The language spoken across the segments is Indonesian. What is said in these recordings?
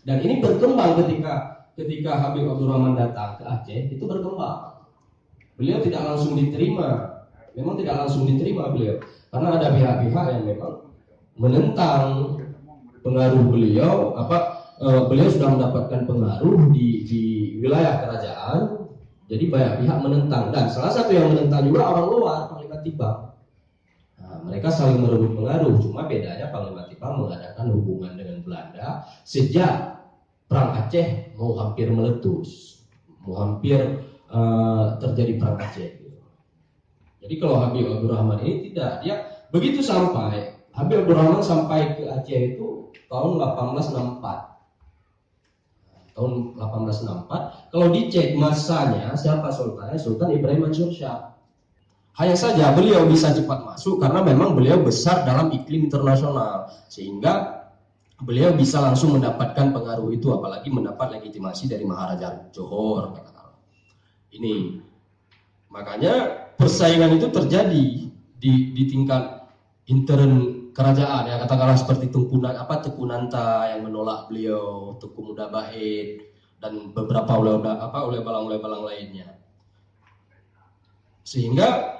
Dan ini berkembang ketika Habib Abdurrahman datang ke Aceh, itu berkembang. Beliau tidak langsung diterima, memang tidak langsung diterima beliau, karena ada pihak-pihak yang memang menentang pengaruh beliau. Beliau sudah mendapatkan pengaruh di wilayah kerajaan, jadi banyak pihak menentang, dan salah satu yang menentang juga orang luar, Panglima Tibang. Nah, mereka saling merebut pengaruh. Cuma bedanya Panglima Tibang mengadakan hubungan dengan Belanda sejak Perang Aceh mau hampir meletus, mau hampir terjadi Perang Aceh. Jadi kalau Habib Abdurrahman ini tidak, dia begitu sampai Habib Abdurrahman sampai ke Aceh itu tahun 1864. Tahun 1864, kalau dicek masanya siapa sultannya, Sultan Ibrahim Mansur Shah. Hanya saja beliau bisa cepat masuk karena memang beliau besar dalam iklim internasional, sehingga beliau bisa langsung mendapatkan pengaruh itu, apalagi mendapat legitimasi dari Maharaja Johor. Ini makanya persaingan itu terjadi di tingkat intern kerajaan, ya katakanlah seperti Tengku Nanta yang menolak beliau, Tengku Muda Bait, dan beberapa oleh balang lainnya. Sehingga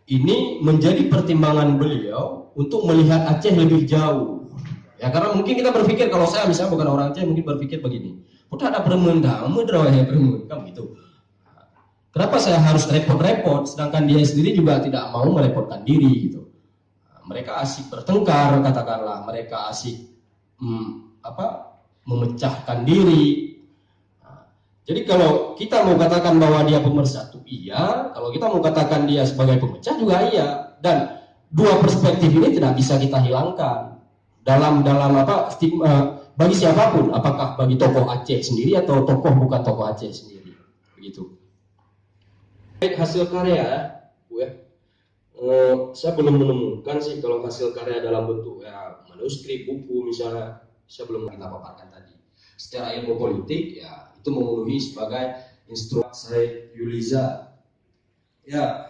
ini menjadi pertimbangan beliau untuk melihat Aceh lebih jauh. Ya karena mungkin kita berpikir, kalau saya misalnya bukan orang Aceh, mungkin berpikir begini, udah ada permendang, gitu. Kenapa saya harus repot-repot, sedangkan dia sendiri juga tidak mau merepotkan diri gitu. Mereka asik bertengkar, katakanlah mereka asik memecahkan diri. Jadi kalau kita mau katakan bahwa dia pemersatu, iya. Kalau kita mau katakan dia sebagai pemecah juga iya. Dan dua perspektif ini tidak bisa kita hilangkan dalam stigma bagi siapapun, apakah bagi tokoh Aceh sendiri atau tokoh bukan tokoh Aceh sendiri, begitu. Hasil karya, Bu ya. Saya belum menemukan sih kalau hasil karya dalam bentuk ya manuskrip, buku misalnya, saya belum kita paparkan tadi. Secara ilmu politik ya itu memenuhi sebagai instrumen Said Yuliza. Ya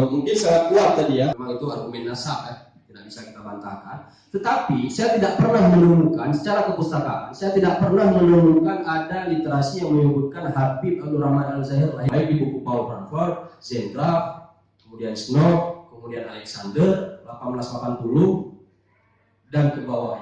mungkin sangat kuat tadi ya, memang itu argumen nasab tidak bisa kita bantahkan. Tetapi saya tidak pernah menemukan secara kepustakaan, saya tidak pernah menemukan ada literasi yang menyebutkan Habib Abdurrahman Al-Zahir baik di buku Paul Branford, Zendra, kemudian Snow, kemudian Alexander 1880 dan ke bawah